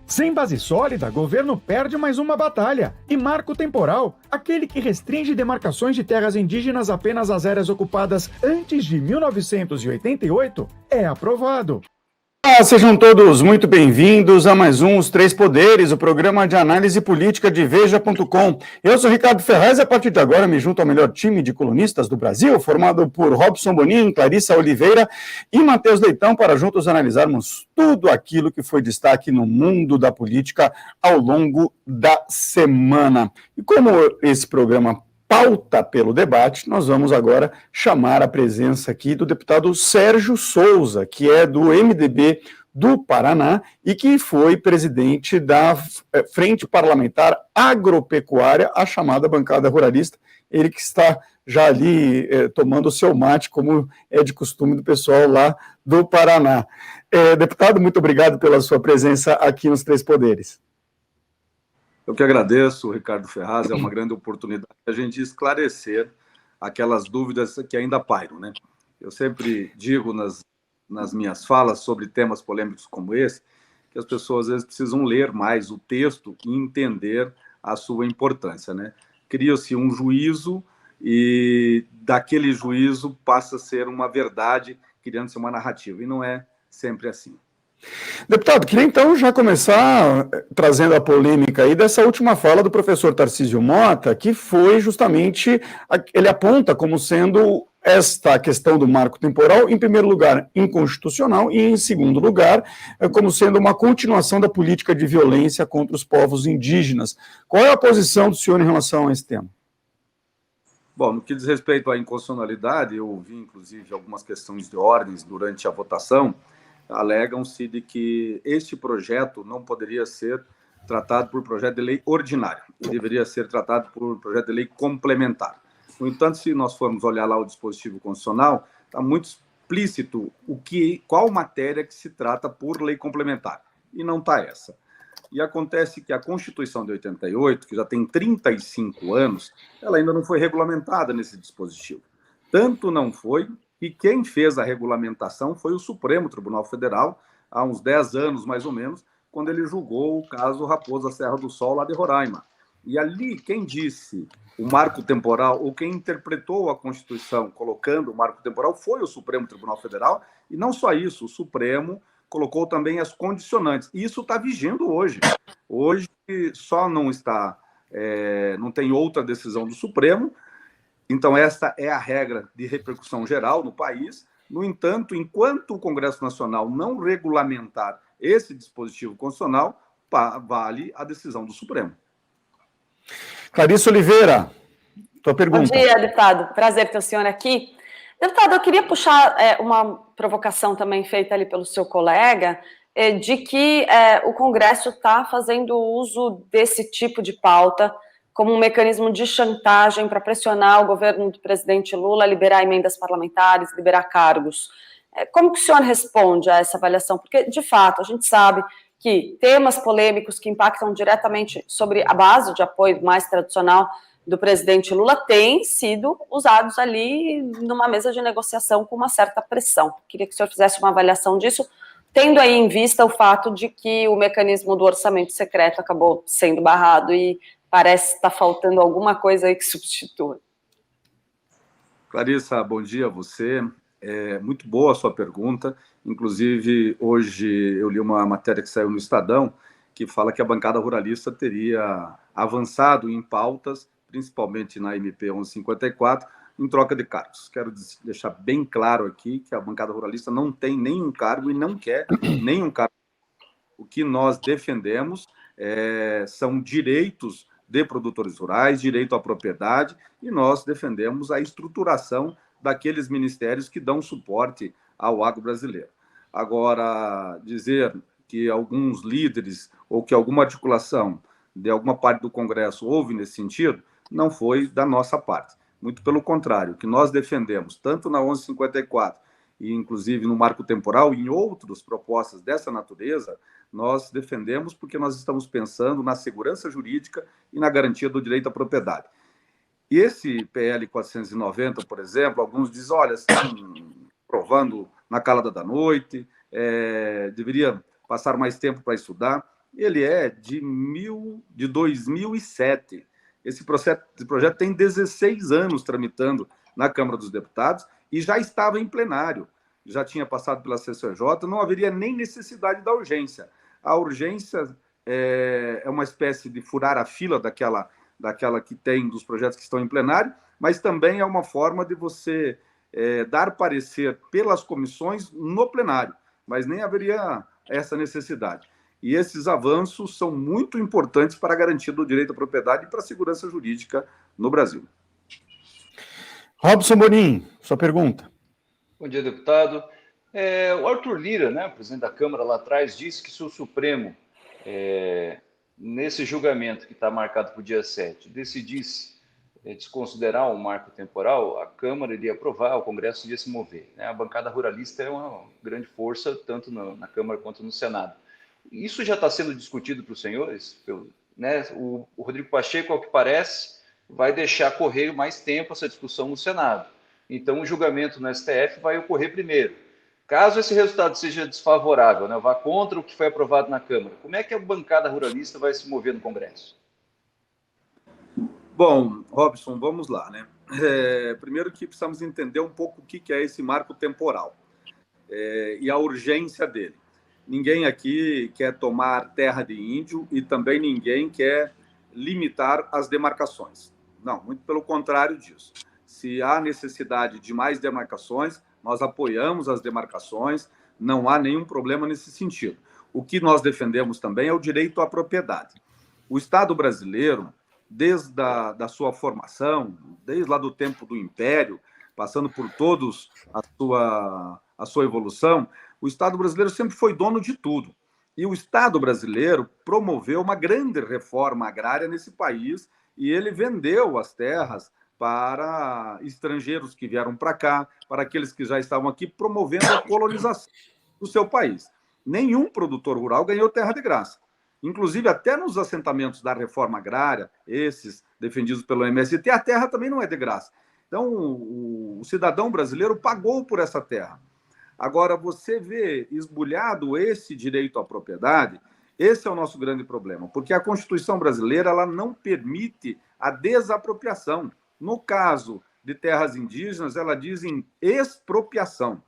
Sem base sólida, governo perde mais uma batalha. E marco temporal, aquele que restringe demarcações de terras indígenas apenas às áreas ocupadas antes de 1988, é aprovado. Olá, sejam todos muito bem-vindos a mais um Os Três Poderes, o programa de análise política de Veja.com. Eu sou Ricardo Ferraz e a partir de agora me junto ao melhor time de colunistas do Brasil, formado por Robson Bonin, Clarissa Oliveira e Matheus Leitão, para juntos analisarmos tudo aquilo que foi destaque no mundo da política ao longo da semana. E como esse programa pauta pelo debate, nós vamos agora chamar a presença aqui do deputado Sérgio Souza, que é do MDB do Paraná e que foi presidente da Frente Parlamentar Agropecuária, a chamada bancada ruralista, ele que está já ali tomando o seu mate, como é de costume do pessoal lá do Paraná. Deputado, muito obrigado pela sua presença aqui nos Três Poderes. Eu que agradeço, Ricardo Ferraz, é uma grande oportunidade a gente esclarecer aquelas dúvidas que ainda pairam, né? Eu sempre digo nas minhas falas sobre temas polêmicos como esse, que as pessoas às vezes precisam ler mais o texto e entender a sua importância, né? Cria-se um juízo e daquele juízo passa a ser uma verdade, criando-se uma narrativa, e não é sempre assim. Deputado, queria então já começar trazendo a polêmica aí dessa última fala do professor Tarcísio Mota, que foi justamente, ele aponta como sendo esta questão do marco temporal, em primeiro lugar, inconstitucional, e em segundo lugar, como sendo uma continuação da política de violência contra os povos indígenas. Qual é a posição do senhor em relação a esse tema? Bom, no que diz respeito à inconstitucionalidade, eu ouvi, inclusive, algumas questões de ordens durante a votação, alegam-se de que este projeto não poderia ser tratado por projeto de lei ordinário, e deveria ser tratado por projeto de lei complementar. No entanto, se nós formos olhar lá o dispositivo constitucional, está muito explícito qual matéria que se trata por lei complementar, e não está essa. E acontece que a Constituição de 88, que já tem 35 anos, ela ainda não foi regulamentada nesse dispositivo. Tanto não foi, e quem fez a regulamentação foi o Supremo Tribunal Federal, há uns 10 anos mais ou menos, quando ele julgou o caso Raposa Serra do Sol, lá de Roraima. E ali, quem disse o marco temporal, ou quem interpretou a Constituição colocando o marco temporal, foi o Supremo Tribunal Federal, e não só isso, o Supremo colocou também as condicionantes. E isso está vigendo hoje. Hoje só não está, não tem outra decisão do Supremo. Então, essa é a regra de repercussão geral no país. No entanto, enquanto o Congresso Nacional não regulamentar esse dispositivo constitucional, vale a decisão do Supremo. Clarissa Oliveira, tua pergunta. Bom dia, deputado. Prazer ter o senhor aqui. Deputado, eu queria puxar uma provocação também feita ali pelo seu colega, de que o Congresso está fazendo uso desse tipo de pauta como um mecanismo de chantagem para pressionar o governo do presidente Lula a liberar emendas parlamentares, liberar cargos. Como que o senhor responde a essa avaliação? Porque, de fato, a gente sabe que temas polêmicos que impactam diretamente sobre a base de apoio mais tradicional do presidente Lula têm sido usados ali numa mesa de negociação com uma certa pressão. Queria que o senhor fizesse uma avaliação disso, tendo aí em vista o fato de que o mecanismo do orçamento secreto acabou sendo barrado e parece estar faltando alguma coisa aí que substitua. Clarissa, bom dia a você. Muito boa a sua pergunta. Inclusive, hoje eu li uma matéria que saiu no Estadão que fala que a bancada ruralista teria avançado em pautas, principalmente na MP 1154, em troca de cargos. Quero deixar bem claro aqui que a bancada ruralista não tem nenhum cargo e não quer nenhum cargo. O que nós defendemos são direitos de produtores rurais, direito à propriedade, e nós defendemos a estruturação daqueles ministérios que dão suporte ao agro brasileiro. Agora, dizer que alguns líderes ou que alguma articulação de alguma parte do Congresso houve nesse sentido, não foi da nossa parte. Muito pelo contrário, o que nós defendemos, tanto na 1154 e inclusive no marco temporal e em outras propostas dessa natureza, nós defendemos porque nós estamos pensando na segurança jurídica e na garantia do direito à propriedade. E esse PL 490, por exemplo, alguns dizem, olha, estão provando na calada da noite, deveria passar mais tempo para estudar. ele é de 2007. Esse projeto tem 16 anos tramitando na Câmara dos Deputados e já estava em plenário, já tinha passado pela CCJ, não haveria nem necessidade da urgência. A urgência é uma espécie de furar a fila daquela que tem dos projetos que estão em plenário, mas também é uma forma de você dar parecer pelas comissões no plenário, mas nem haveria essa necessidade. E esses avanços são muito importantes para a garantia do direito à propriedade e para a segurança jurídica no Brasil. Robson Bonin, sua pergunta. Bom dia, deputado. O Arthur Lira, né, presidente da Câmara lá atrás, disse que se o Supremo, nesse julgamento que está marcado para o dia 7, decidisse desconsiderar um marco temporal, a Câmara iria aprovar, o Congresso iria se mover. Né? A bancada ruralista é uma grande força, tanto na Câmara quanto no Senado. Isso já está sendo discutido para os senhores? Né? O Rodrigo Pacheco, ao que parece, vai deixar correr mais tempo essa discussão no Senado. Então, o julgamento no STF vai ocorrer primeiro. Caso esse resultado seja desfavorável, né, vá contra o que foi aprovado na Câmara, como é que a bancada ruralista vai se mover no Congresso? Bom, Robson, vamos lá, né? Primeiro que precisamos entender um pouco o que é esse marco temporal e a urgência dele. Ninguém aqui quer tomar terra de índio e também ninguém quer limitar as demarcações. Não, muito pelo contrário disso. Se há necessidade de mais demarcações, nós apoiamos as demarcações, não há nenhum problema nesse sentido. O que nós defendemos também é o direito à propriedade. O Estado brasileiro, desde a sua formação, desde lá do tempo do Império, passando por todos a sua evolução, o Estado brasileiro sempre foi dono de tudo. E o Estado brasileiro promoveu uma grande reforma agrária nesse país e ele vendeu as terras para estrangeiros que vieram para cá, para aqueles que já estavam aqui, promovendo a colonização do seu país. Nenhum produtor rural ganhou terra de graça. Inclusive, até nos assentamentos da reforma agrária, esses defendidos pelo MST, a terra também não é de graça. Então, o cidadão brasileiro pagou por essa terra. Agora, você vê esbulhado esse direito à propriedade, esse é o nosso grande problema, porque a Constituição brasileira ela não permite a desapropriação. No caso de terras indígenas, ela diz em expropriação.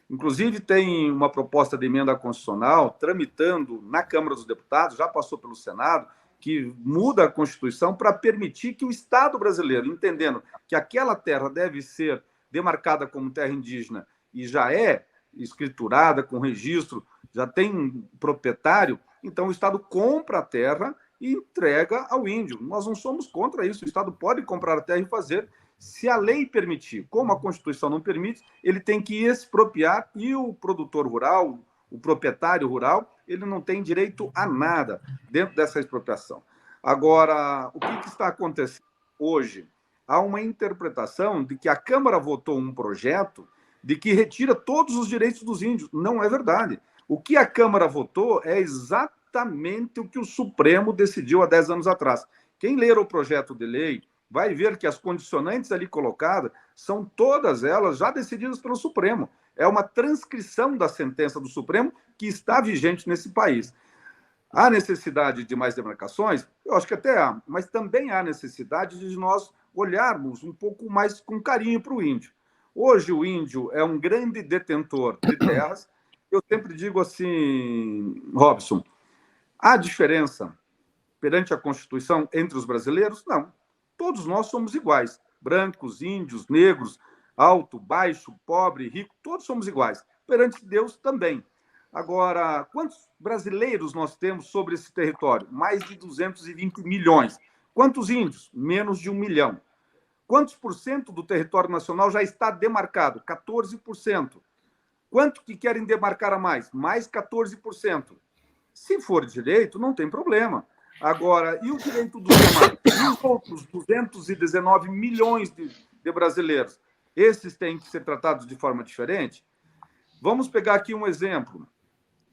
Inclusive, tem uma proposta de emenda constitucional tramitando na Câmara dos Deputados, já passou pelo Senado, que muda a Constituição para permitir que o Estado brasileiro, entendendo que aquela terra deve ser demarcada como terra indígena e já é escriturada com registro, já tem proprietário, então o Estado compra a terra e entrega ao índio. Nós não somos contra isso, o Estado pode comprar a terra e fazer, se a lei permitir. Como a Constituição não permite, ele tem que expropriar e o produtor rural, o proprietário rural, ele não tem direito a nada dentro dessa expropriação. Agora, o que está acontecendo hoje? Há uma interpretação de que a Câmara votou um projeto de que retira todos os direitos dos índios. Não é verdade. O que a Câmara votou é exatamente o que o Supremo decidiu há 10 anos atrás. Quem ler o projeto de lei vai ver que as condicionantes ali colocadas são todas elas já decididas pelo Supremo. É uma transcrição da sentença do Supremo que está vigente nesse país. Há necessidade de mais demarcações? Eu acho que até há, mas também há necessidade de nós olharmos um pouco mais com carinho para o índio. Hoje o índio é um grande detentor de terras. Eu sempre digo assim, Robson, há diferença perante a Constituição entre os brasileiros? Não. Todos nós somos iguais. Brancos, índios, negros, alto, baixo, pobre, rico, todos somos iguais. Perante Deus também. Agora, quantos brasileiros nós temos sobre esse território? Mais de 220 milhões. Quantos índios? Menos de 1 milhão. Quantos por cento do território nacional já está demarcado? 14%. Quanto que querem demarcar a mais? Mais 14%. Se for direito, não tem problema. Agora, e o direito dos demais? E os outros 219 milhões de brasileiros? Esses têm que ser tratados de forma diferente? Vamos pegar aqui um exemplo.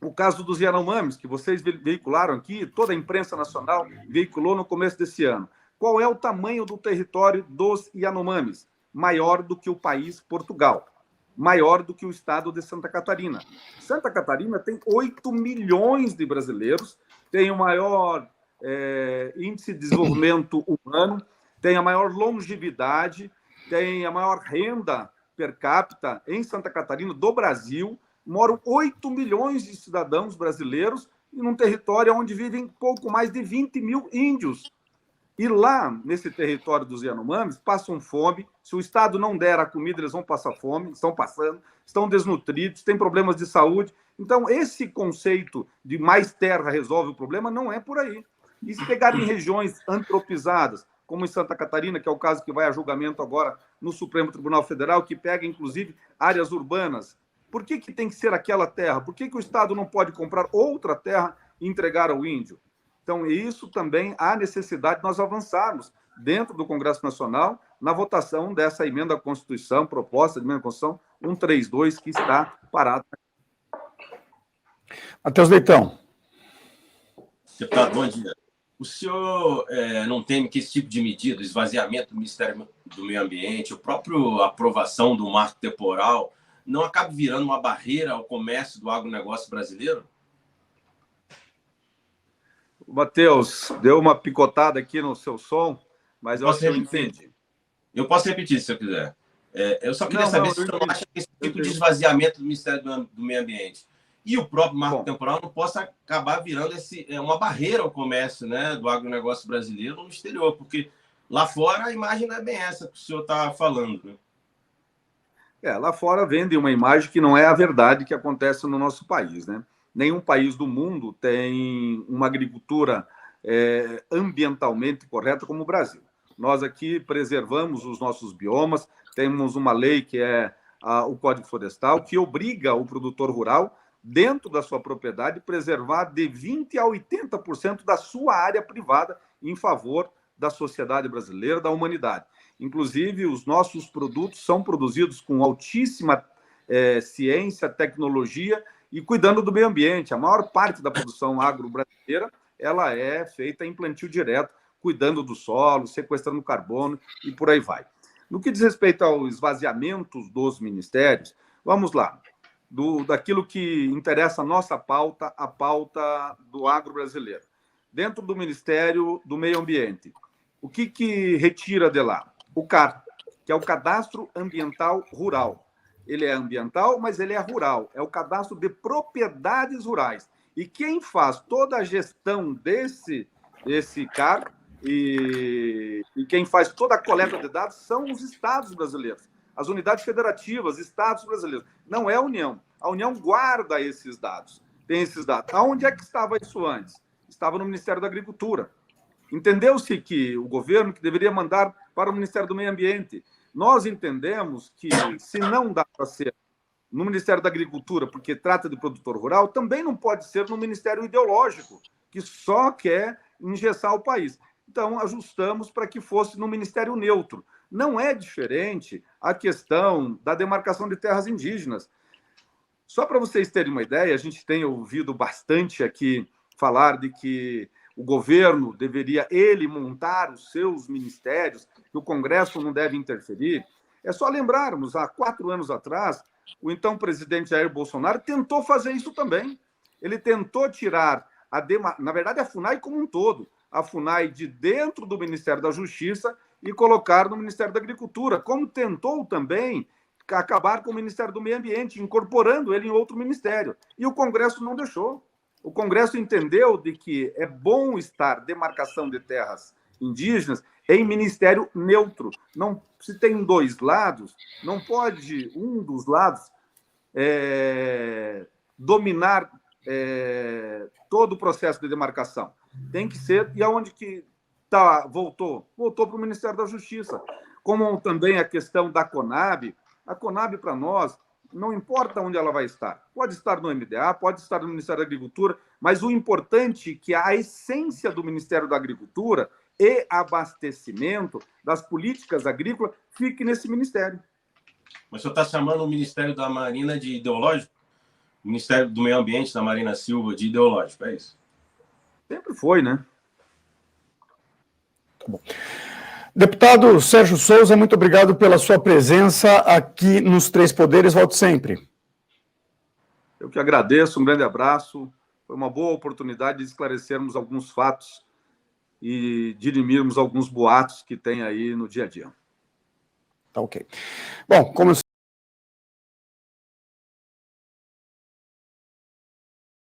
O caso dos Yanomamis, que vocês veicularam aqui, toda a imprensa nacional veiculou no começo desse ano. Qual é o tamanho do território dos Yanomamis? Maior do que o país Portugal. Maior do que o estado de Santa Catarina. Santa Catarina tem 8 milhões de brasileiros tem o maior índice de desenvolvimento humano, tem a maior longevidade, tem a maior renda per capita em Santa Catarina, do Brasil. Moram 8 milhões de cidadãos brasileiros em um território onde vivem pouco mais de 20 mil índios. E lá, nesse território dos Yanomamis, passam fome. Se o Estado não der a comida, eles vão passar fome, estão passando, estão desnutridos, têm problemas de saúde. Então, esse conceito de mais terra resolve o problema não é por aí. E se pegar em regiões antropizadas, como em Santa Catarina, que é o caso que vai a julgamento agora no Supremo Tribunal Federal, que pega, inclusive, áreas urbanas, por que tem que ser aquela terra? Por que o Estado não pode comprar outra terra e entregar ao índio? Então, isso também há necessidade de nós avançarmos dentro do Congresso Nacional na votação dessa emenda à Constituição, proposta de emenda à Constituição 132, que está parada. Matheus Leitão. Deputado, bom dia. O senhor não teme que esse tipo de medida, esvaziamento do Ministério do Meio Ambiente, a própria aprovação do marco temporal, não acabe virando uma barreira ao comércio do agronegócio brasileiro? Matheus, deu uma picotada aqui no seu som, mas eu acho que eu entendi. Eu posso repetir, se eu quiser. Eu só queria saber se o senhor não acha que esse tipo de esvaziamento do Ministério do Meio Ambiente e o próprio marco temporal não possa acabar virando uma barreira ao comércio, né, do agronegócio brasileiro no exterior, porque lá fora a imagem não é bem essa que o senhor está falando, né? Lá fora vende uma imagem que não é a verdade que acontece no nosso país, né? Nenhum país do mundo tem uma agricultura ambientalmente correta como o Brasil. Nós aqui preservamos os nossos biomas, temos uma lei que é o Código Florestal, que obriga o produtor rural, dentro da sua propriedade, preservar de 20% a 80% da sua área privada em favor da sociedade brasileira, da humanidade. Inclusive, os nossos produtos são produzidos com altíssima ciência, tecnologia e cuidando do meio ambiente. A maior parte da produção agro-brasileira ela é feita em plantio direto, cuidando do solo, sequestrando carbono e por aí vai. No que diz respeito ao esvaziamento dos ministérios, vamos lá. Daquilo que interessa a nossa pauta, a pauta do agro brasileiro. Dentro do Ministério do Meio Ambiente, o que retira de lá? O CAR, que é o Cadastro Ambiental Rural. Ele é ambiental, mas ele é rural. É o cadastro de propriedades rurais. E quem faz toda a gestão desse CAR e quem faz toda a coleta de dados são os estados brasileiros. As unidades federativas, estados brasileiros. Não é a União. A União guarda esses dados. Tem esses dados. Aonde é que estava isso antes? Estava no Ministério da Agricultura. Entendeu-se que o governo que deveria mandar para o Ministério do Meio Ambiente. Nós entendemos que, se não dá para ser no Ministério da Agricultura, porque trata de produtor rural, também não pode ser no Ministério Ideológico, que só quer engessar o país. Então, ajustamos para que fosse no Ministério Neutro. Não é diferente a questão da demarcação de terras indígenas. Só para vocês terem uma ideia, a gente tem ouvido bastante aqui falar de que o governo deveria, ele, montar os seus ministérios, que o Congresso não deve interferir. É só lembrarmos, há 4 anos atrás, o então presidente Jair Bolsonaro tentou fazer isso também. Ele tentou tirar, na verdade, a FUNAI como um todo, a FUNAI de dentro do Ministério da Justiça e colocar no Ministério da Agricultura, como tentou também acabar com o Ministério do Meio Ambiente, incorporando ele em outro ministério. E o Congresso não deixou. O Congresso entendeu de que é bom estar demarcação de terras indígenas em ministério neutro. Não, se tem 2 lados, não pode um dos lados dominar todo o processo de demarcação. Tem que ser, e aonde que voltou? Voltou para o Ministério da Justiça. Como também a questão da Conab. A Conab, para nós, não importa onde ela vai estar. Pode estar no MDA, pode estar no Ministério da Agricultura, mas o importante é que a essência do Ministério da Agricultura e abastecimento das políticas agrícolas fique nesse ministério. Mas o senhor está chamando o Ministério da Marina de ideológico? O Ministério do Meio Ambiente da Marina Silva de ideológico, é isso? Sempre foi, né? Tá bom. Deputado Sérgio Souza, muito obrigado pela sua presença aqui nos Três Poderes. Volte sempre. Eu que agradeço, um grande abraço. Foi uma boa oportunidade de esclarecermos alguns fatos e dirimirmos alguns boatos que tem aí no dia a dia. Tá ok. Bom, como